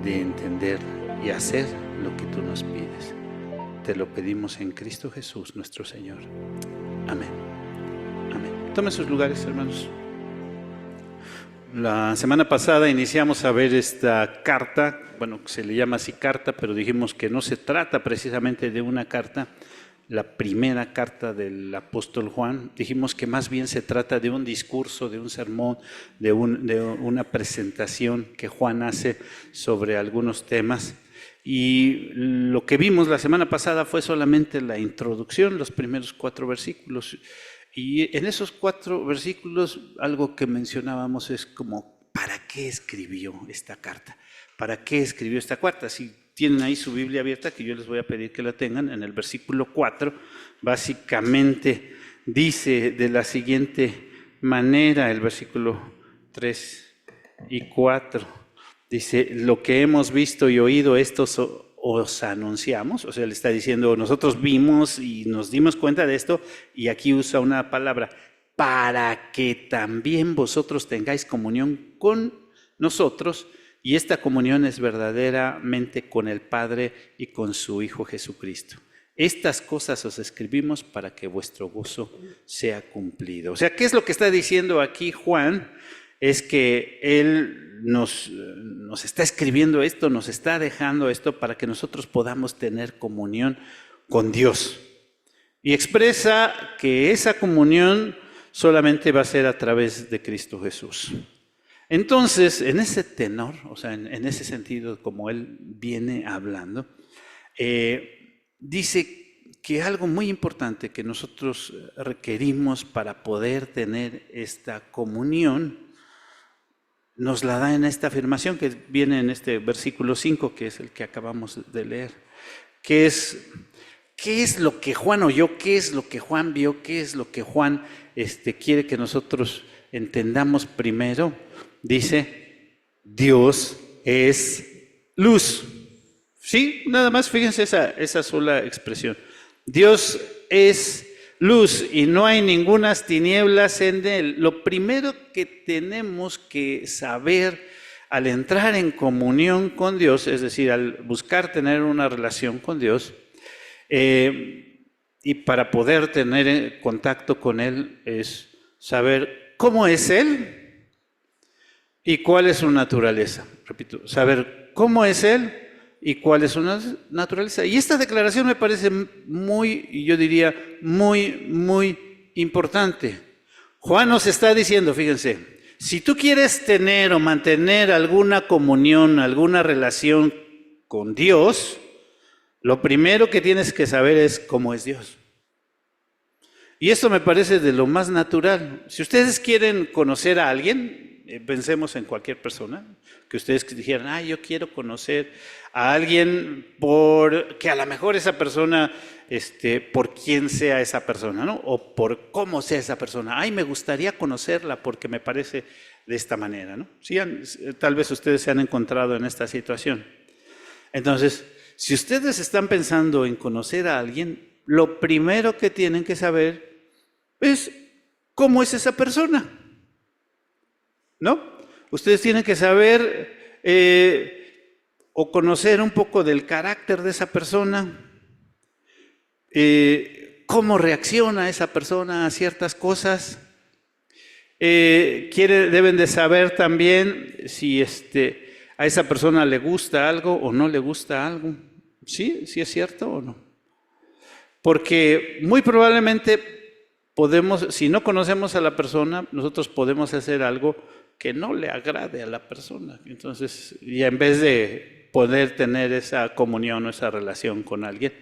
de entender y hacer lo que tú nos pides. Te lo pedimos en Cristo Jesús, nuestro Señor. Amén. Amén. Tomen sus lugares, hermanos. La semana pasada iniciamos a ver esta carta, bueno, se le llama así carta, pero dijimos que no se trata precisamente de una carta, la primera carta del apóstol Juan. Dijimos que más bien se trata de un discurso, de un sermón, de una presentación que Juan hace sobre algunos temas. Y lo que vimos la semana pasada fue solamente la introducción, los primeros 4 versículos. Y en esos 4 versículos algo que mencionábamos es como, ¿para qué escribió esta carta? ¿Para qué escribió esta carta? Si tienen ahí su Biblia abierta, que yo les voy a pedir que la tengan, en el versículo 4, básicamente dice de la siguiente manera, el versículo 3 y 4, dice, lo que hemos visto y oído, estos os anunciamos, o sea, le está diciendo, nosotros vimos y nos dimos cuenta de esto, y aquí usa una palabra, para que también vosotros tengáis comunión con nosotros, y esta comunión es verdaderamente con el Padre y con su Hijo Jesucristo. Estas cosas os escribimos para que vuestro gozo sea cumplido. O sea, ¿qué es lo que está diciendo aquí Juan? Es que él nos está escribiendo esto, nos está dejando esto para que nosotros podamos tener comunión con Dios. Y expresa que esa comunión solamente va a ser a través de Cristo Jesús. Entonces, en ese tenor, o sea, en ese sentido, como él viene hablando, dice que algo muy importante que nosotros requerimos para poder tener esta comunión, nos la da en esta afirmación que viene en este versículo 5, que es el que acabamos de leer, que es, ¿qué es lo que Juan oyó? ¿Qué es lo que Juan vio? ¿Qué es lo que Juan quiere que nosotros entendamos primero? Dice, Dios es luz. ¿Sí? Nada más fíjense esa sola expresión. Dios es luz y no hay ningunas tinieblas en él. Lo primero que tenemos que saber al entrar en comunión con Dios, es decir, al buscar tener una relación con Dios, y para poder tener contacto con Él, es saber cómo es Él y cuál es su naturaleza. Repito, saber cómo es Él y cuál es su naturaleza. Y esta declaración me parece muy, yo diría, muy importante. Juan nos está diciendo, fíjense, si tú quieres tener o mantener alguna comunión, alguna relación con Dios, lo primero que tienes que saber es cómo es Dios. Y esto me parece de lo más natural. Si ustedes quieren conocer a alguien, pensemos en cualquier persona, que ustedes dijeran, yo quiero conocer a alguien porque a lo mejor esa persona, por quién sea esa persona, ¿no? O por cómo sea esa persona. Me gustaría conocerla porque me parece de esta manera, ¿no? Sí, tal vez ustedes se han encontrado en esta situación. Entonces, si ustedes están pensando en conocer a alguien, lo primero que tienen que saber es cómo es esa persona, ¿no? Ustedes tienen que saber o conocer un poco del carácter de esa persona, cómo reacciona esa persona a ciertas cosas. Deben de saber también si a esa persona le gusta algo o no le gusta algo. ¿Sí? ¿Sí es cierto o no? Porque muy probablemente si no conocemos a la persona, nosotros podemos hacer algo que no le agrade a la persona. Entonces, y en vez de poder tener esa comunión o esa relación con alguien,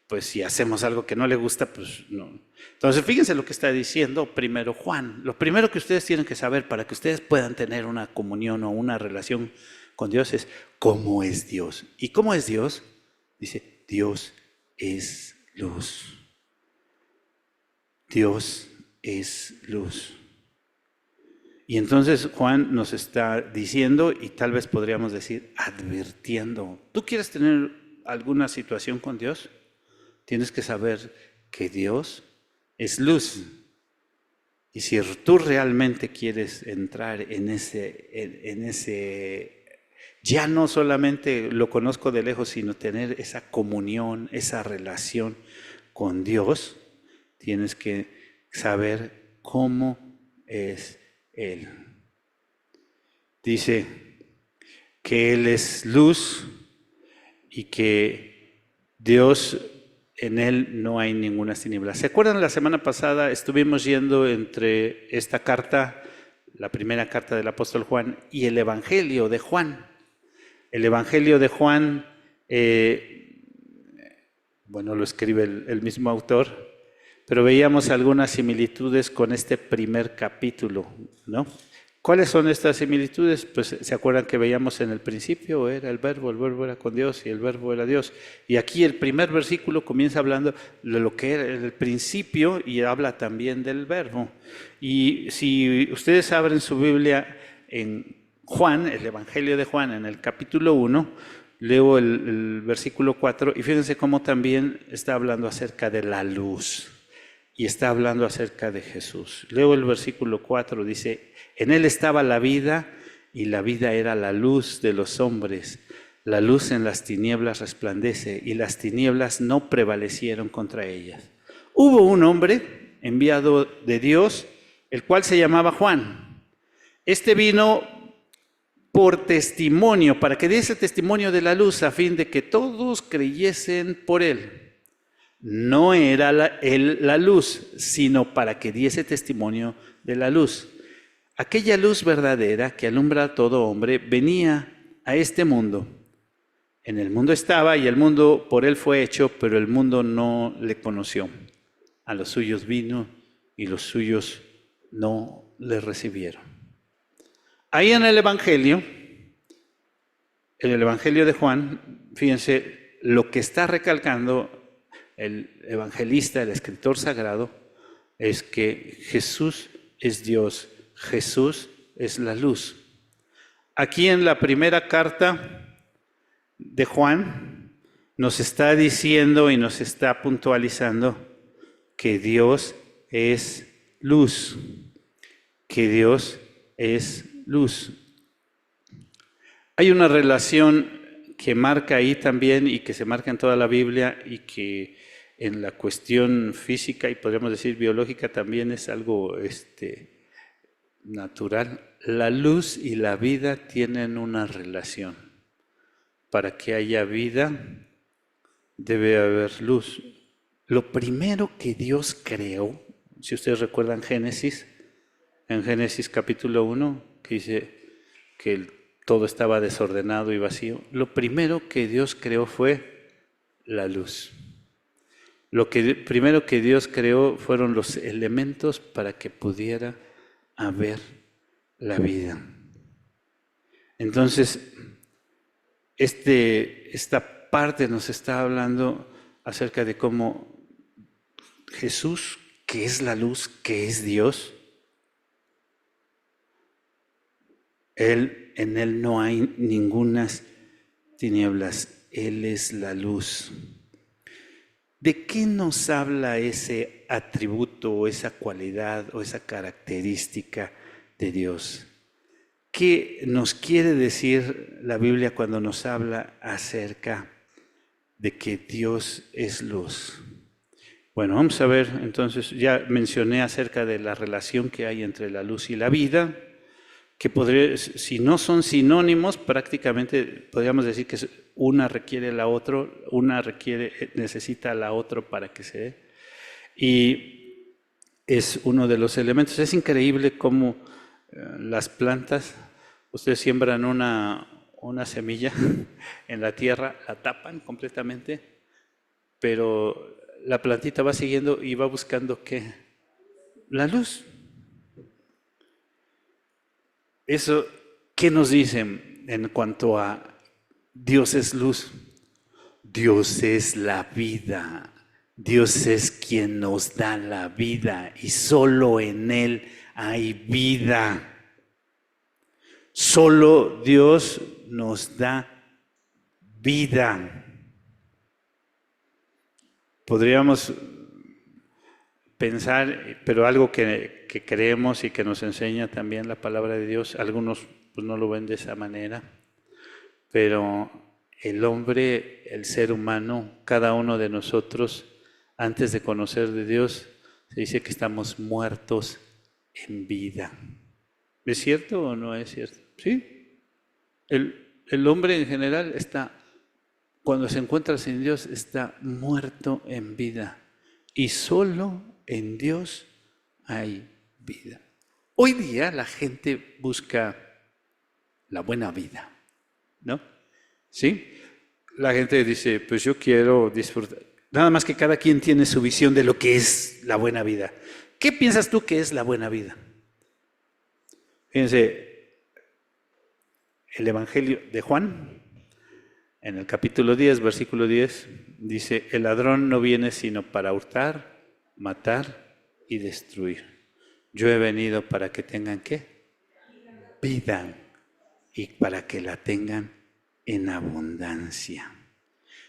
pues si hacemos algo que no le gusta, pues no. Entonces, fíjense lo que está diciendo primero Juan. Lo primero que ustedes tienen que saber para que ustedes puedan tener una comunión o una relación con Dios es cómo es Dios. ¿Y cómo es Dios? Dice, Dios es luz. Dios es luz. Y entonces Juan nos está diciendo, y tal vez podríamos decir, advirtiendo. ¿Tú quieres tener alguna situación con Dios? Tienes que saber que Dios es luz. Y si tú realmente quieres entrar en ese Ya no solamente lo conozco de lejos, sino tener esa comunión, esa relación con Dios. Tienes que saber cómo es Él. Dice que Él es luz y que Dios, en Él no hay ninguna tiniebla. ¿Se acuerdan? La semana pasada estuvimos yendo entre esta carta, la primera carta del apóstol Juan, y el Evangelio de Juan. El Evangelio de Juan, lo escribe el mismo autor, pero veíamos algunas similitudes con este primer capítulo, ¿no? ¿Cuáles son estas similitudes? Pues se acuerdan que veíamos en el principio, era el verbo era con Dios y el verbo era Dios. Y aquí el primer versículo comienza hablando de lo que era el principio y habla también del verbo. Y si ustedes abren su Biblia en Juan, el Evangelio de Juan, en el capítulo 1, leo el versículo 4 y fíjense cómo también está hablando acerca de la luz y está hablando acerca de Jesús. Leo el versículo 4, dice: en Él estaba la vida y la vida era la luz de los hombres. La luz en las tinieblas resplandece y las tinieblas no prevalecieron contra ellas. Hubo un hombre enviado de Dios, el cual se llamaba Juan. Este vino por testimonio, para que diese testimonio de la luz, a fin de que todos creyesen por él. No era él la luz, sino para que diese testimonio de la luz. Aquella luz verdadera que alumbra a todo hombre venía a este mundo. En el mundo estaba y el mundo por él fue hecho, pero el mundo no le conoció. A los suyos vino y los suyos no le recibieron. Ahí en el Evangelio de Juan, fíjense, lo que está recalcando el evangelista, el escritor sagrado, es que Jesús es Dios, Jesús es la luz. Aquí en la primera carta de Juan nos está diciendo y nos está puntualizando que Dios es luz, que Dios es luz. Hay una relación que marca ahí también y que se marca en toda la Biblia y que en la cuestión física y podríamos decir biológica también es algo natural. La luz y la vida tienen una relación. Para que haya vida debe haber luz. Lo primero que Dios creó, si ustedes recuerdan en Génesis capítulo 1, que dice que todo estaba desordenado y vacío, lo primero que Dios creó fue la luz. Lo primero que Dios creó fueron los elementos para que pudiera haber la vida. Entonces, esta parte nos está hablando acerca de cómo Jesús, que es la luz, que es Dios, en Él no hay ningunas tinieblas, Él es la luz. ¿De qué nos habla ese atributo o esa cualidad o esa característica de Dios? ¿Qué nos quiere decir la Biblia cuando nos habla acerca de que Dios es luz? Bueno, vamos a ver, entonces ya mencioné acerca de la relación que hay entre la luz y la vida, que si no son sinónimos, prácticamente podríamos decir que una requiere la otra, necesita la otra para que se dé. Y es uno de los elementos. Es increíble cómo las plantas, ustedes siembran una semilla en la tierra, la tapan completamente, pero la plantita va siguiendo y va buscando ¿qué? La luz. Eso, ¿qué nos dicen en cuanto a Dios es luz? Dios es la vida. Dios es quien nos da la vida y solo en Él hay vida. Solo Dios nos da vida. Podríamos pensar, pero algo que creemos y que nos enseña también la palabra de Dios, algunos pues no lo ven de esa manera, pero el hombre, el ser humano, cada uno de nosotros, antes de conocer de Dios, se dice que estamos muertos en vida. ¿Es cierto o no es cierto? Sí. El hombre en general está, cuando se encuentra sin Dios, está muerto en vida. Y solo en Dios hay vida. Hoy día la gente busca la buena vida, ¿no? ¿Sí? La gente dice, pues yo quiero disfrutar. Nada más que cada quien tiene su visión de lo que es la buena vida. ¿Qué piensas tú que es la buena vida? Fíjense, el Evangelio de Juan, en el capítulo 10, versículo 10, dice, el ladrón no viene sino para hurtar, matar y destruir. Yo he venido para que tengan, ¿qué? Vida, y para que la tengan en abundancia.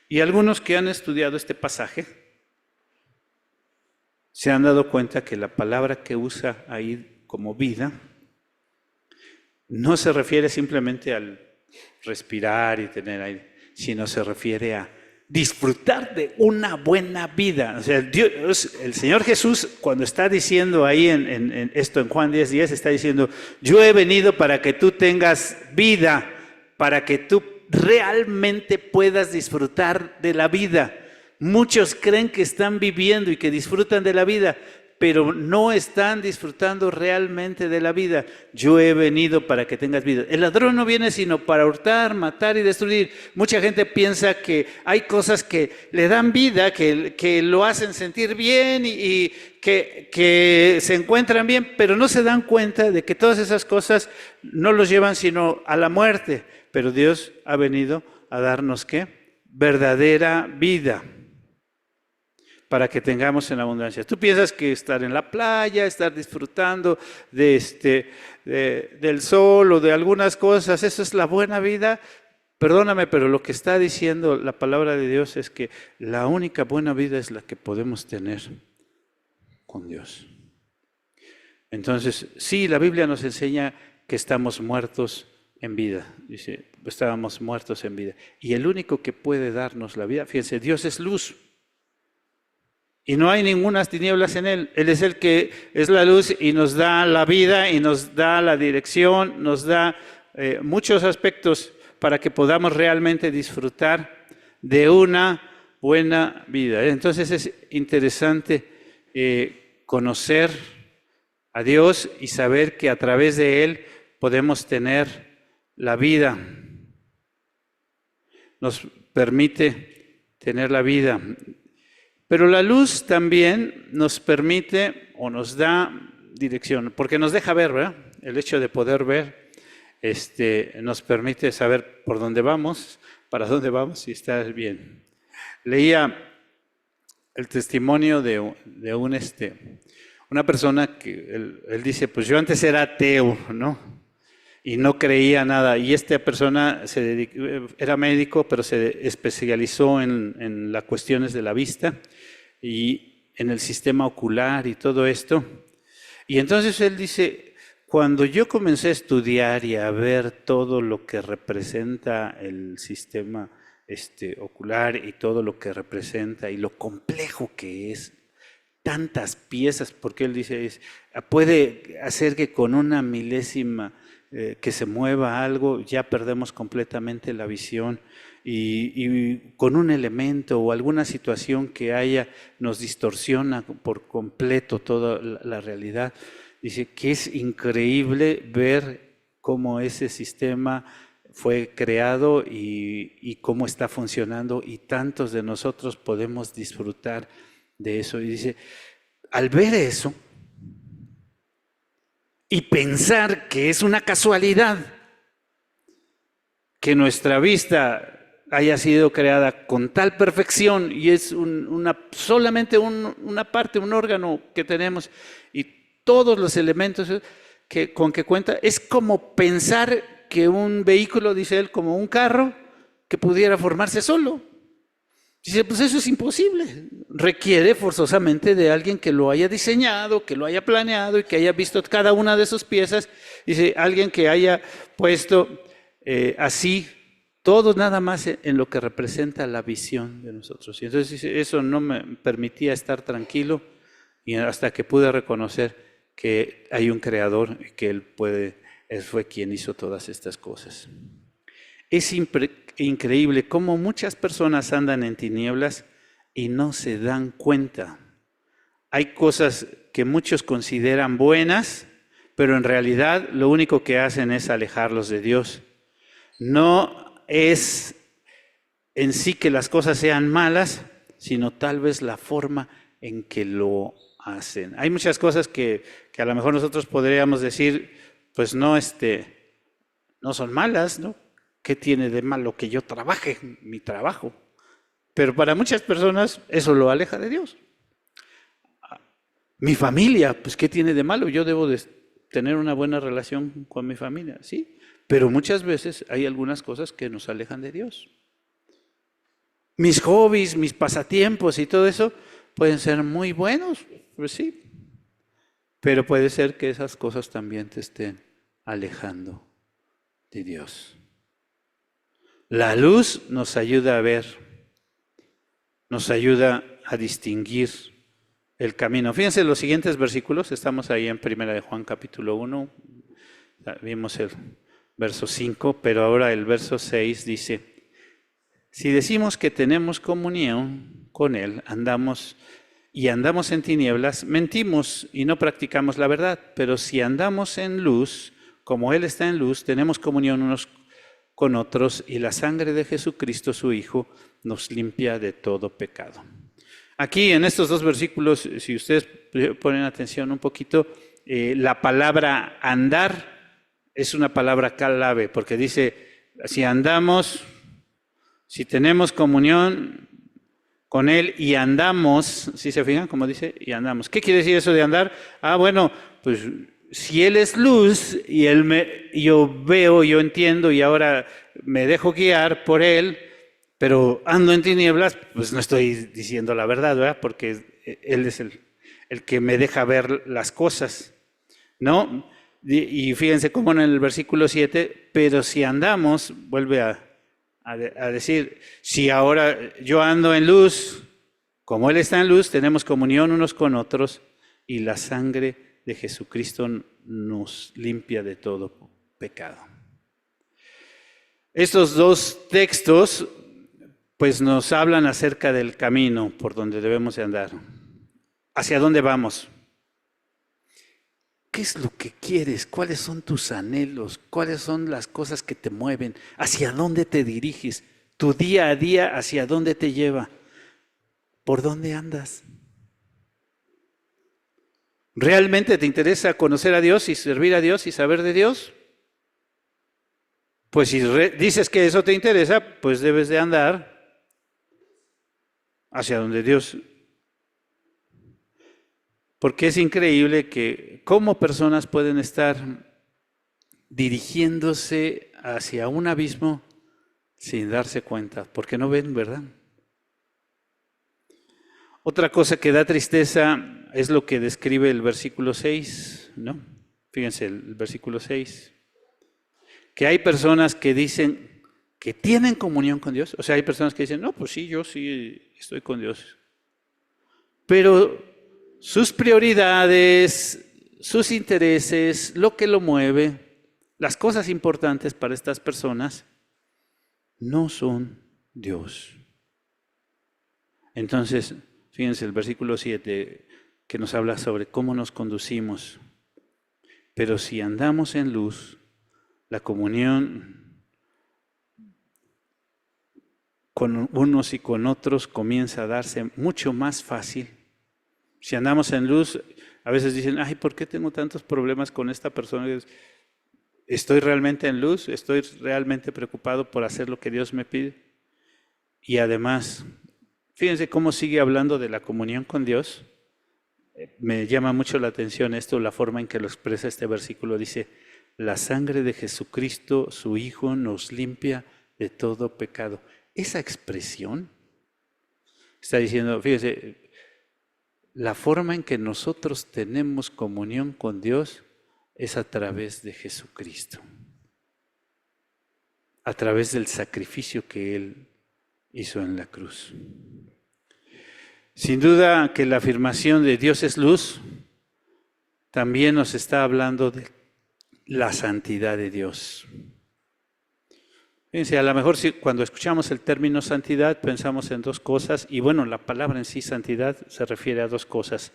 Y algunos que han estudiado este pasaje se han dado cuenta que la palabra que usa ahí como vida no se refiere simplemente al respirar y tener aire, sino se refiere a disfrutar de una buena vida. O sea, Dios, el Señor Jesús, cuando está diciendo ahí en esto en Juan 10:10, está diciendo, yo he venido para que tú tengas vida, para que tú realmente puedas disfrutar de la vida. Muchos creen que están viviendo y que disfrutan de la vida, pero no están disfrutando realmente de la vida. Yo he venido para que tengas vida. El ladrón no viene sino para hurtar, matar y destruir. Mucha gente piensa que hay cosas que le dan vida, que lo hacen sentir bien y que se encuentran bien, pero no se dan cuenta de que todas esas cosas no los llevan sino a la muerte. Pero Dios ha venido a darnos, ¿qué? Verdadera vida, para que tengamos en abundancia. Tú piensas que estar en la playa, estar disfrutando del sol o de algunas cosas, eso es la buena vida. Perdóname, pero lo que está diciendo la palabra de Dios es que la única buena vida es la que podemos tener con Dios. Entonces, sí, la Biblia nos enseña que estamos muertos en vida. Dice, estábamos muertos en vida. Y el único que puede darnos la vida, fíjense, Dios es luz. Y no hay ninguna tinieblas en Él. Él es el que es la luz y nos da la vida y nos da la dirección, nos da muchos aspectos para que podamos realmente disfrutar de una buena vida. Entonces es interesante conocer a Dios y saber que a través de Él podemos tener la vida. Nos permite tener la vida. Pero la luz también nos permite o nos da dirección, porque nos deja ver, ¿verdad? El hecho de poder ver nos permite saber por dónde vamos, para dónde vamos y estar bien. Leía el testimonio de una persona que él dice, pues yo antes era ateo, ¿no? Y no creía nada. Y esta persona era médico, pero se especializó en las cuestiones de la vista y en el sistema ocular y todo esto. Y entonces él dice, cuando yo comencé a estudiar y a ver todo lo que representa el sistema ocular y todo lo que representa y lo complejo que es, tantas piezas, porque él dice, puede hacer que con una milésima que se mueva algo, ya perdemos completamente la visión y con un elemento o alguna situación que haya nos distorsiona por completo toda la realidad. Dice que es increíble ver cómo ese sistema fue creado y cómo está funcionando y tantos de nosotros podemos disfrutar de eso. Y dice, al ver eso, y pensar que es una casualidad que nuestra vista haya sido creada con tal perfección y es solamente una parte, un órgano que tenemos y todos los elementos con que cuenta, es como pensar que un vehículo, dice él, como un carro que pudiera formarse solo. Dice, pues eso es imposible, requiere forzosamente de alguien que lo haya diseñado, que lo haya planeado y que haya visto cada una de sus piezas. Dice, alguien que haya puesto así todo nada más en lo que representa la visión de nosotros. Y entonces dice, eso no me permitía estar tranquilo y hasta que pude reconocer que hay un creador y que Él fue quien hizo todas estas cosas. Es increíble cómo muchas personas andan en tinieblas y no se dan cuenta. Hay cosas que muchos consideran buenas, pero en realidad lo único que hacen es alejarlos de Dios. No es en sí que las cosas sean malas, sino tal vez la forma en que lo hacen. Hay muchas cosas que a lo mejor nosotros podríamos decir, pues no son malas, ¿no? ¿Qué tiene de malo que yo trabaje mi trabajo? Pero para muchas personas eso lo aleja de Dios. Mi familia, pues ¿qué tiene de malo? Yo debo de tener una buena relación con mi familia, sí, pero muchas veces hay algunas cosas que nos alejan de Dios. Mis hobbies, mis pasatiempos y todo eso pueden ser muy buenos, pues sí, pero puede ser que esas cosas también te estén alejando de Dios. La luz nos ayuda a ver, nos ayuda a distinguir el camino. Fíjense los siguientes versículos, estamos ahí en 1 de Juan capítulo 1, vimos el verso 5, pero ahora el verso 6 dice, si decimos que tenemos comunión con Él, andamos en tinieblas, mentimos y no practicamos la verdad, pero si andamos en luz, como Él está en luz, tenemos comunión unos con otros y la sangre de Jesucristo, su Hijo, nos limpia de todo pecado. Aquí en estos dos versículos, si ustedes ponen atención un poquito, la palabra andar es una palabra clave, porque dice, si tenemos comunión con Él y andamos, ¿sí se fijan cómo dice? Y andamos. ¿Qué quiere decir eso de andar? Bueno, pues si Él es luz y yo veo, yo entiendo y ahora me dejo guiar por Él, pero ando en tinieblas, pues no estoy diciendo la verdad, ¿verdad? Porque Él es el que me deja ver las cosas, ¿no? Y fíjense cómo en el versículo 7, pero si andamos, vuelve a decir, si ahora yo ando en luz, como Él está en luz, tenemos comunión unos con otros y la sangre de Jesucristo nos limpia de todo pecado. Estos dos textos pues nos hablan acerca del camino por donde debemos de andar. ¿Hacia dónde vamos? ¿Qué es lo que quieres? ¿Cuáles son tus anhelos? ¿Cuáles son las cosas que te mueven? ¿Hacia dónde te diriges? Tu día a día, ¿hacia dónde te lleva? ¿Por dónde andas? ¿Realmente te interesa conocer a Dios y servir a Dios y saber de Dios? Pues si dices que eso te interesa, pues debes de andar hacia donde Dios. Porque es increíble que cómo personas pueden estar dirigiéndose hacia un abismo sin darse cuenta, porque no ven, ¿verdad? Otra cosa que da tristeza es lo que describe el versículo 6, ¿no? Fíjense, el versículo 6. Que hay personas que dicen que tienen comunión con Dios. O sea, hay personas que dicen, no, pues sí, yo sí estoy con Dios. Pero sus prioridades, sus intereses, lo que lo mueve, las cosas importantes para estas personas, no son Dios. Entonces, fíjense el versículo 7 que nos habla sobre cómo nos conducimos. Pero si andamos en luz, la comunión con unos y con otros comienza a darse mucho más fácil. Si andamos en luz, a veces dicen, ay, ¿por qué tengo tantos problemas con esta persona? ¿Estoy realmente en luz? ¿Estoy realmente preocupado por hacer lo que Dios me pide? Y además, fíjense cómo sigue hablando de la comunión con Dios. Me llama mucho la atención esto, la forma en que lo expresa este versículo. Dice, la sangre de Jesucristo, su Hijo, nos limpia de todo pecado. Esa expresión está diciendo, fíjense, la forma en que nosotros tenemos comunión con Dios es a través de Jesucristo. a través del sacrificio que Él hizo en la cruz. Sin duda que la afirmación de Dios es luz también nos está hablando de la santidad de Dios. Fíjense, a lo mejor cuando escuchamos el término santidad pensamos en dos cosas, y bueno, la palabra en sí, santidad, se refiere a dos cosas.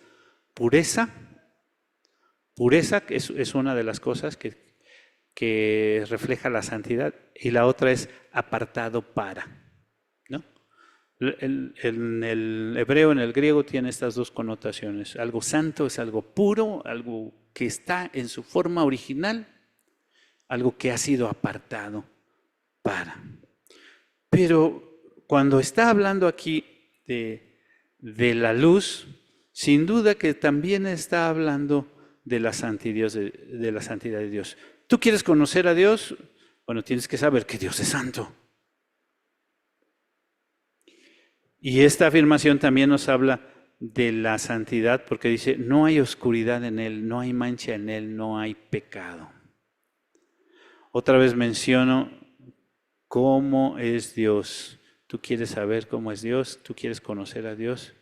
Pureza que es una de las cosas que refleja la santidad, y la otra es apartado para, ¿no? En el hebreo, en el griego, tiene estas dos connotaciones. Algo santo es algo puro, algo que está en su forma original, algo que ha sido apartado para. Pero cuando está hablando aquí de la luz, sin duda que también está hablando de la santidad de Dios. ¿Tú quieres conocer a Dios? Bueno, tienes que saber que Dios es santo. Y esta afirmación también nos habla de la santidad, porque dice, no hay oscuridad en Él, no hay mancha en Él, no hay pecado. Otra vez menciono cómo es Dios. ¿Tú quieres saber cómo es Dios? ¿Tú quieres conocer a Dios?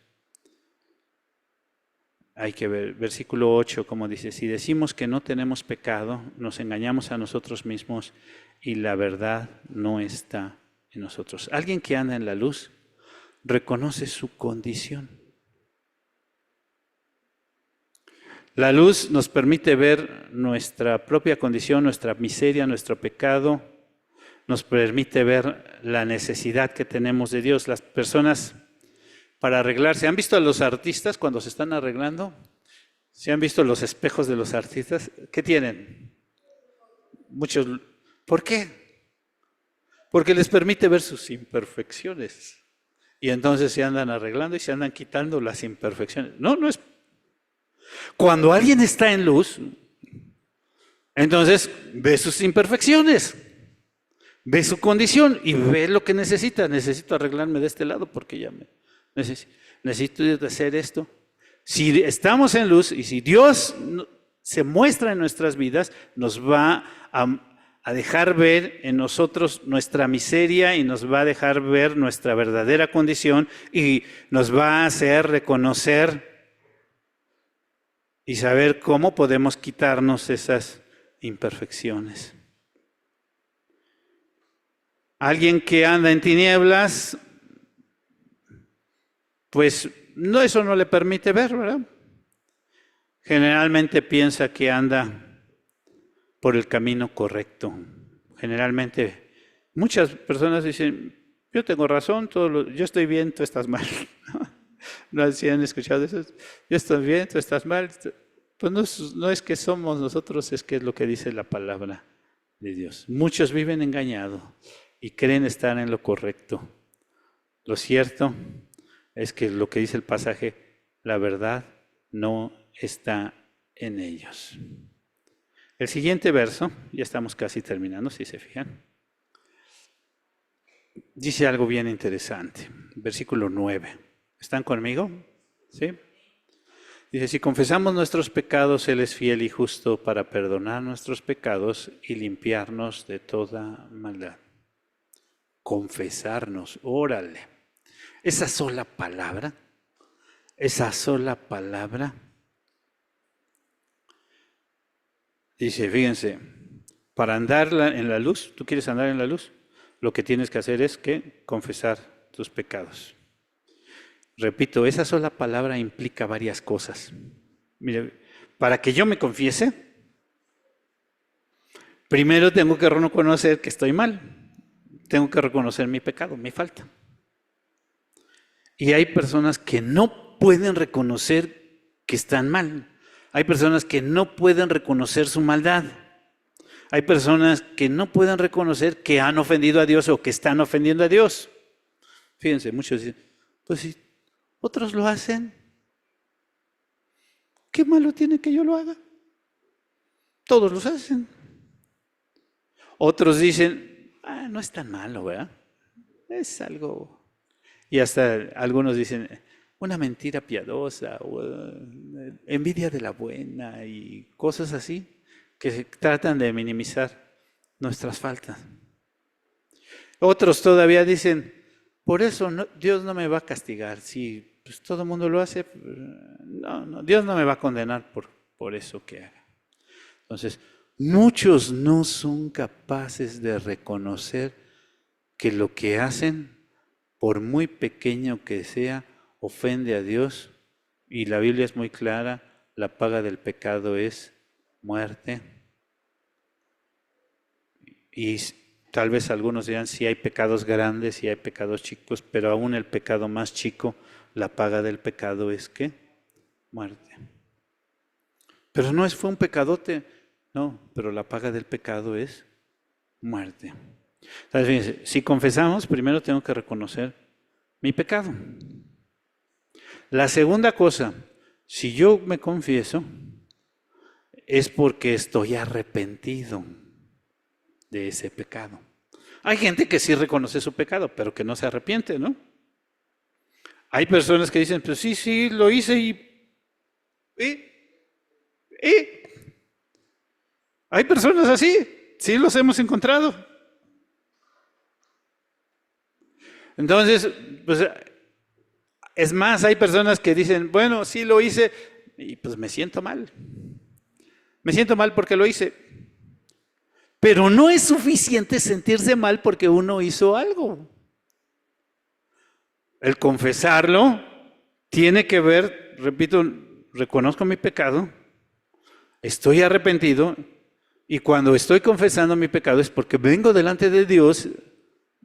Hay que ver, versículo 8, como dice, si decimos que no tenemos pecado, nos engañamos a nosotros mismos y la verdad no está en nosotros. Alguien que anda en la luz reconoce su condición. La luz nos permite ver nuestra propia condición, nuestra miseria, nuestro pecado, nos permite ver la necesidad que tenemos de Dios. Las personas, para arreglarse, ¿han visto a los artistas cuando se están arreglando? ¿Se han visto los espejos de los artistas? ¿Qué tienen? Muchos. ¿Por qué? Porque les permite ver sus imperfecciones. Y entonces se andan arreglando y se andan quitando las imperfecciones. No es. Cuando alguien está en luz, entonces ve sus imperfecciones, ve su condición y ve lo que necesita. Necesito arreglarme de este lado porque ya necesito hacer esto. Si estamos en luz y si Dios se muestra en nuestras vidas, nos va a dejar ver en nosotros nuestra miseria y nos va a dejar ver nuestra verdadera condición y nos va a hacer reconocer y saber cómo podemos quitarnos esas imperfecciones. Alguien que anda en tinieblas, pues eso no le permite ver, ¿verdad? Generalmente piensa que anda por el camino correcto. Generalmente, muchas personas dicen, yo tengo razón, yo estoy bien, tú estás mal. ¿No si han escuchado eso? Yo estoy bien, tú estás mal. Pues no es que somos nosotros, es que es lo que dice la palabra de Dios. Muchos viven engañados y creen estar en lo correcto. Lo cierto es que lo que dice el pasaje, la verdad no está en ellos. El siguiente verso, ya estamos casi terminando, si se fijan, dice algo bien interesante, versículo 9. ¿Están conmigo? ¿Sí? Dice, si confesamos nuestros pecados, Él es fiel y justo para perdonar nuestros pecados y limpiarnos de toda maldad. Confesarnos, órale. Esa sola palabra, dice, fíjense, para andar en la luz, ¿tú quieres andar en la luz? Lo que tienes que hacer es que confesar tus pecados. Repito, esa sola palabra implica varias cosas. Mire, para que yo me confiese, primero tengo que reconocer que estoy mal. Tengo que reconocer mi pecado, mi falta. Y hay personas que no pueden reconocer que están mal. Hay personas que no pueden reconocer su maldad. Hay personas que no pueden reconocer que han ofendido a Dios o que están ofendiendo a Dios. Fíjense, muchos dicen, pues si otros lo hacen, ¿qué malo tiene que yo lo haga? Todos los hacen. Otros dicen, no es tan malo, ¿verdad? Es algo. Y hasta algunos dicen, una mentira piadosa, o envidia de la buena y cosas así, que tratan de minimizar nuestras faltas. Otros todavía dicen, por eso Dios no me va a castigar. Si pues, todo el mundo lo hace, no, Dios no me va a condenar por eso que haga. Entonces, muchos no son capaces de reconocer que lo que hacen, por muy pequeño que sea, ofende a Dios. Y la Biblia es muy clara, la paga del pecado es muerte. Y tal vez algunos dirán, si hay pecados grandes, si hay pecados chicos, pero aún el pecado más chico, la paga del pecado es ¿qué? Muerte. Pero no fue un pecadote, no, pero la paga del pecado es muerte. Entonces, fíjense, si confesamos, primero tengo que reconocer mi pecado. La segunda cosa, si yo me confieso, es porque estoy arrepentido de ese pecado. Hay gente que sí reconoce su pecado, pero que no se arrepiente, ¿no? Hay personas que dicen, pues sí, lo hice y hay personas así, sí los hemos encontrado. Entonces, pues, es más, hay personas que dicen, bueno, sí lo hice y pues me siento mal. Me siento mal porque lo hice. Pero no es suficiente sentirse mal porque uno hizo algo. El confesarlo tiene que ver, repito, reconozco mi pecado, estoy arrepentido y cuando estoy confesando mi pecado es porque vengo delante de Dios,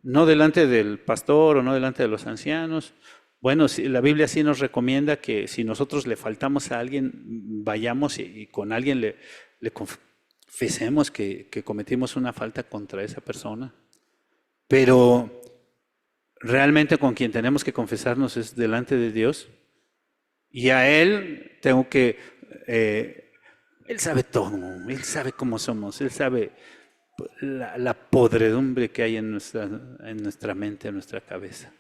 no delante del pastor o no delante de los ancianos. Bueno, la Biblia sí nos recomienda que si nosotros le faltamos a alguien, vayamos y con alguien le confesemos que cometimos una falta contra esa persona. Pero realmente con quien tenemos que confesarnos es delante de Dios. Y a Él tengo que... Él sabe todo, Él sabe cómo somos, Él sabe la podredumbre que hay en nuestra mente, en nuestra cabeza.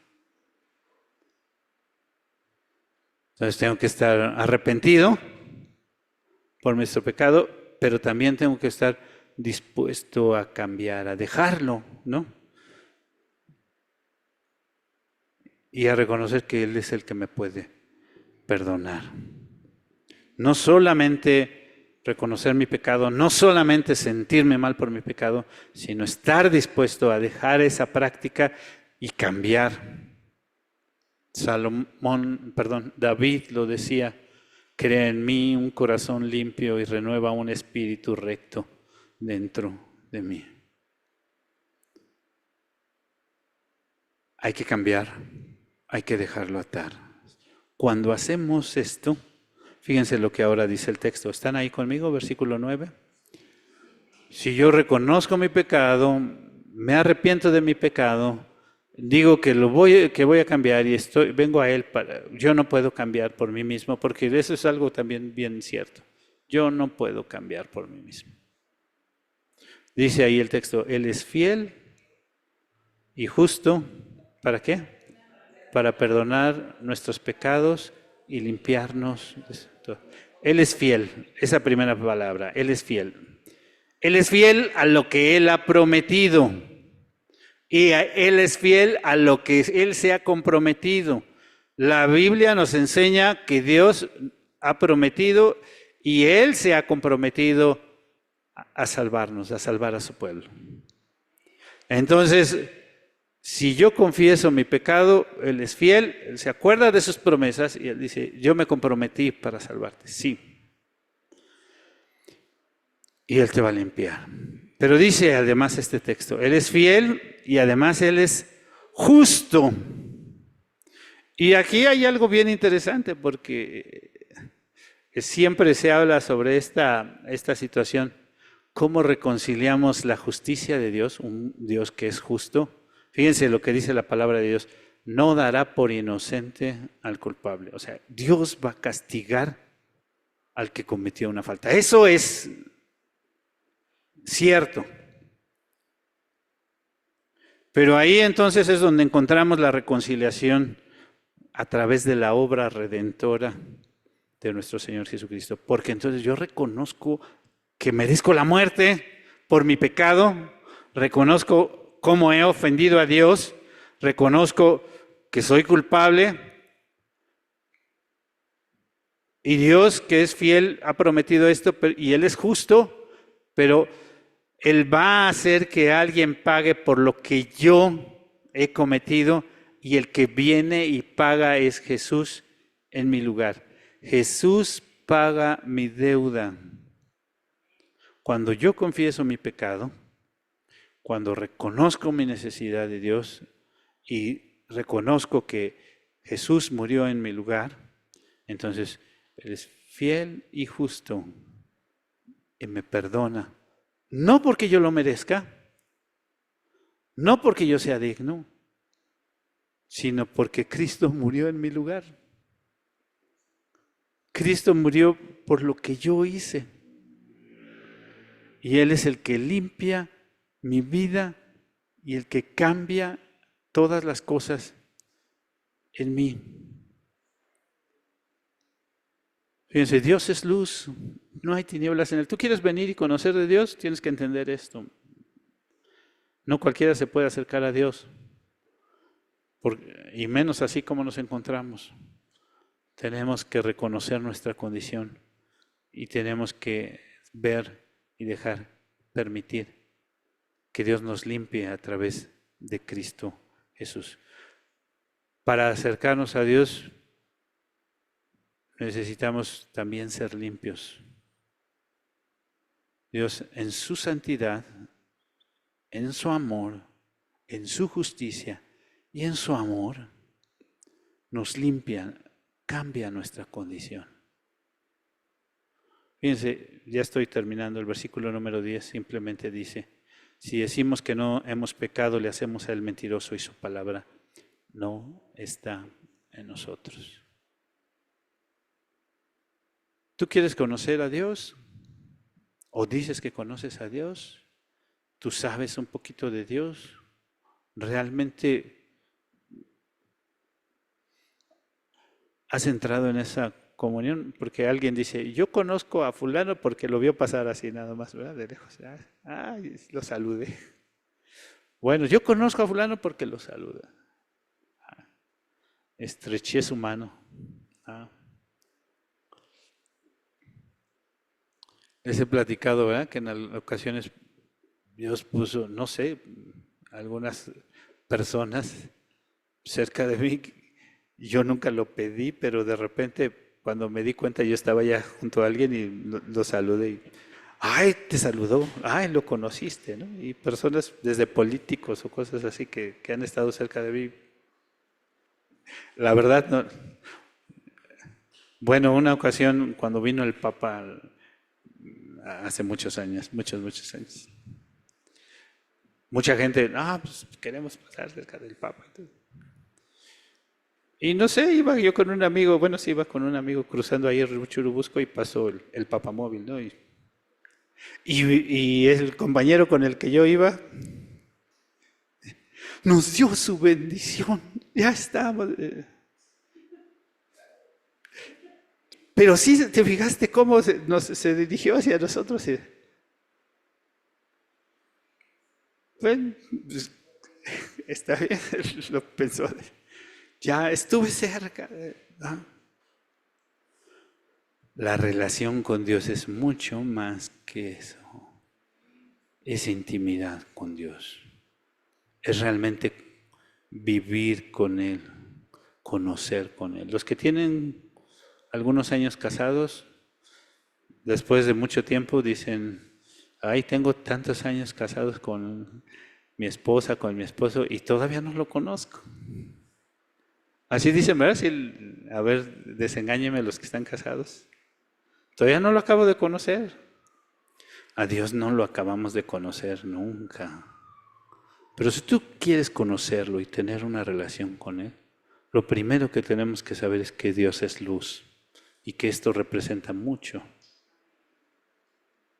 Entonces tengo que estar arrepentido por nuestro pecado, pero también tengo que estar dispuesto a cambiar, a dejarlo, ¿no? Y a reconocer que Él es el que me puede perdonar. No solamente reconocer mi pecado, no solamente sentirme mal por mi pecado, sino estar dispuesto a dejar esa práctica y cambiar. David lo decía, crea en mí un corazón limpio y renueva un espíritu recto dentro de mí. Hay que cambiar, hay que dejarlo atar. Cuando hacemos esto, fíjense lo que ahora dice el texto. ¿Están ahí conmigo? Versículo 9. Si yo reconozco mi pecado, me arrepiento de mi pecado, digo que voy a cambiar y vengo a Él yo no puedo cambiar por mí mismo, porque eso es algo también bien cierto. Yo no puedo cambiar por mí mismo. Dice ahí el texto, Él es fiel y justo, ¿para qué? Para perdonar nuestros pecados y limpiarnos. Él es fiel, esa primera palabra, Él es fiel. Él es fiel a lo que Él ha prometido. Y Él es fiel a lo que Él se ha comprometido. La Biblia nos enseña que Dios ha prometido y Él se ha comprometido a salvarnos, a salvar a su pueblo. Entonces, si yo confieso mi pecado, Él es fiel, Él se acuerda de sus promesas y Él dice, yo me comprometí para salvarte, sí. Y Él te va a limpiar. Pero dice además este texto, Él es fiel y además Él es justo. Y aquí hay algo bien interesante porque siempre se habla sobre esta situación, cómo reconciliamos la justicia de Dios, un Dios que es justo. Fíjense lo que dice la palabra de Dios, no dará por inocente al culpable. O sea, Dios va a castigar al que cometió una falta. Eso es cierto. Pero ahí entonces es donde encontramos la reconciliación a través de la obra redentora de nuestro Señor Jesucristo. Porque entonces yo reconozco que merezco la muerte por mi pecado, reconozco cómo he ofendido a Dios, reconozco que soy culpable y Dios, que es fiel, ha prometido esto y Él es justo, pero Él va a hacer que alguien pague por lo que yo he cometido y el que viene y paga es Jesús en mi lugar. Jesús paga mi deuda. Cuando yo confieso mi pecado, cuando reconozco mi necesidad de Dios y reconozco que Jesús murió en mi lugar, entonces Él es fiel y justo y me perdona. No porque yo lo merezca, no porque yo sea digno, sino porque Cristo murió en mi lugar. Cristo murió por lo que yo hice. Y Él es el que limpia mi vida y el que cambia todas las cosas en mí. Fíjense, Dios es luz, no hay tinieblas en Él. Tú quieres venir y conocer de Dios, tienes que entender esto. No cualquiera se puede acercar a Dios, y menos así como nos encontramos. Tenemos que reconocer nuestra condición y tenemos que ver y dejar, permitir que Dios nos limpie a través de Cristo Jesús. Para acercarnos a Dios necesitamos también ser limpios. Dios en su santidad, en su amor, en su justicia y en su amor nos limpia, cambia nuestra condición. Fíjense, ya estoy terminando, el versículo número 10 simplemente dice: si decimos que no hemos pecado, le hacemos a él mentiroso y su palabra no está en nosotros. ¿Tú quieres conocer a Dios? ¿O dices que conoces a Dios? ¿Tú sabes un poquito de Dios? ¿Realmente has entrado en esa comunión? Porque alguien dice, yo conozco a fulano porque lo vio pasar así nada más, ¿verdad? De lejos. Lo saludé. Bueno, yo conozco a fulano porque lo saluda. Estreché su mano. Les he platicado, ¿verdad? Que en ocasiones Dios puso, no sé, algunas personas cerca de mí. Yo nunca lo pedí, pero de repente cuando me di cuenta yo estaba ya junto a alguien y lo saludé y, ¡ay, te saludó! ¡Ay, lo conociste! ¿No? Y personas desde políticos o cosas así que han estado cerca de mí. La verdad, no. Bueno, una ocasión cuando vino el Papa hace muchos años, muchos años. Mucha gente, pues queremos pasar cerca del Papa. Y no sé, iba yo con un amigo, iba con un amigo cruzando ahí el Churubusco y pasó el papamóvil, ¿no? Y el compañero con el que yo iba nos dio su bendición, ya estamos. Pero sí, ¿te fijaste cómo se dirigió hacia nosotros? Bueno, pues, está bien, lo pensó. Ya estuve cerca. La relación con Dios es mucho más que eso. Es intimidad con Dios. Es realmente vivir con Él, conocer con Él. Los que tienen algunos años casados, después de mucho tiempo dicen, tengo tantos años casados con mi esposa, con mi esposo, y todavía no lo conozco. Así dicen, ¿verdad? A ver, desengáñenme los que están casados. Todavía no lo acabo de conocer. A Dios no lo acabamos de conocer nunca. Pero si tú quieres conocerlo y tener una relación con Él, lo primero que tenemos que saber es que Dios es luz y que esto representa mucho.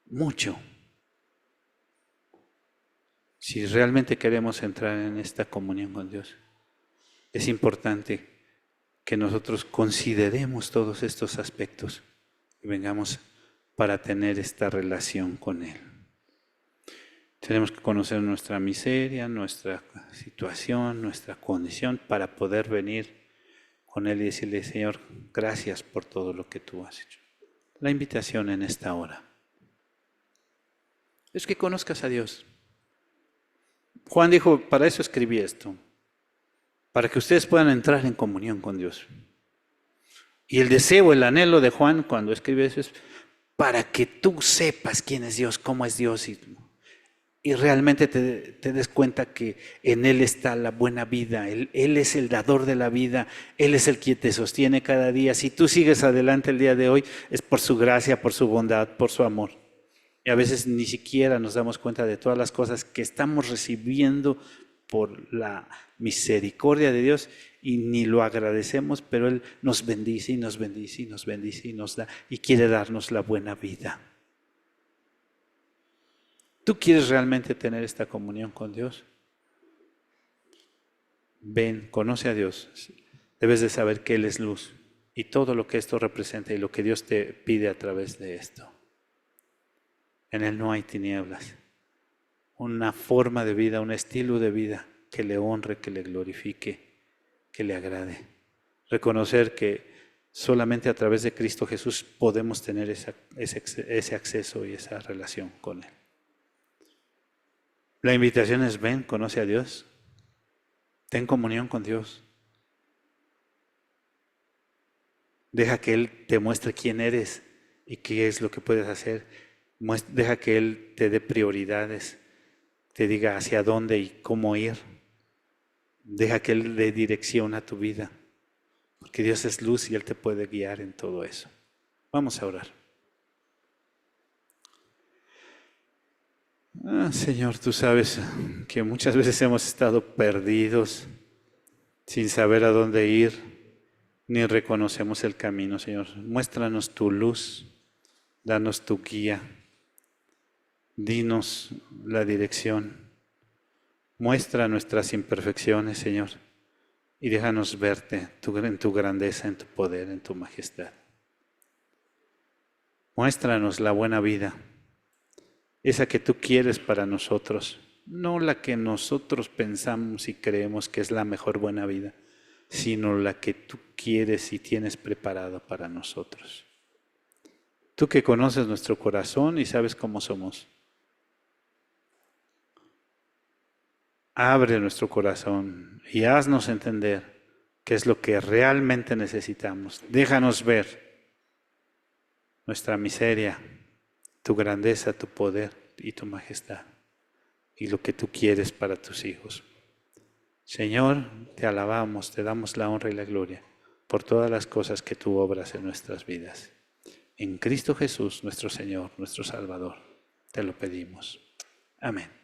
Mucho. Si realmente queremos entrar en esta comunión con Dios, es importante que nosotros consideremos todos estos aspectos y vengamos para tener esta relación con Él. Tenemos que conocer nuestra miseria, nuestra situación, nuestra condición para poder venir con Él y decirle, Señor, gracias por todo lo que tú has hecho. La invitación en esta hora es que conozcas a Dios. Juan dijo, para eso escribí esto, para que ustedes puedan entrar en comunión con Dios. Y el deseo, el anhelo de Juan cuando escribe eso es para que tú sepas quién es Dios, cómo es Dios y realmente te des cuenta que en Él está la buena vida. Él es el dador de la vida, Él es el que te sostiene cada día. Si tú sigues adelante el día de hoy es por su gracia, por su bondad, por su amor. Y a veces ni siquiera nos damos cuenta de todas las cosas que estamos recibiendo por la misericordia de Dios y ni lo agradecemos, pero Él nos bendice y nos bendice y nos bendice y nos da y quiere darnos la buena vida. ¿Tú quieres realmente tener esta comunión con Dios? Ven, conoce a Dios. Debes de saber que Él es luz y todo lo que esto representa y lo que Dios te pide a través de esto. En Él no hay tinieblas. Una forma de vida, un estilo de vida que le honre, que le glorifique, que le agrade. Reconocer que solamente a través de Cristo Jesús podemos tener ese acceso y esa relación con Él. La invitación es ven, conoce a Dios, ten comunión con Dios. Deja que Él te muestre quién eres y qué es lo que puedes hacer. Deja que Él te dé prioridades, te diga hacia dónde y cómo ir. Deja que Él dé dirección a tu vida, porque Dios es luz y Él te puede guiar en todo eso. Vamos a orar. Señor, tú sabes que muchas veces hemos estado perdidos, sin saber a dónde ir, ni reconocemos el camino, Señor. Muéstranos tu luz, danos tu guía, dinos la dirección, muestra nuestras imperfecciones, Señor, y déjanos verte en tu grandeza, en tu poder, en tu majestad. Muéstranos la buena vida, esa que tú quieres para nosotros, no la que nosotros pensamos y creemos que es la mejor buena vida, sino la que tú quieres y tienes preparada para nosotros. Tú que conoces nuestro corazón y sabes cómo somos, abre nuestro corazón y haznos entender qué es lo que realmente necesitamos. Déjanos ver nuestra miseria, tu grandeza, tu poder y tu majestad y lo que tú quieres para tus hijos. Señor, te alabamos, te damos la honra y la gloria por todas las cosas que tú obras en nuestras vidas. En Cristo Jesús, nuestro Señor, nuestro Salvador, te lo pedimos. Amén.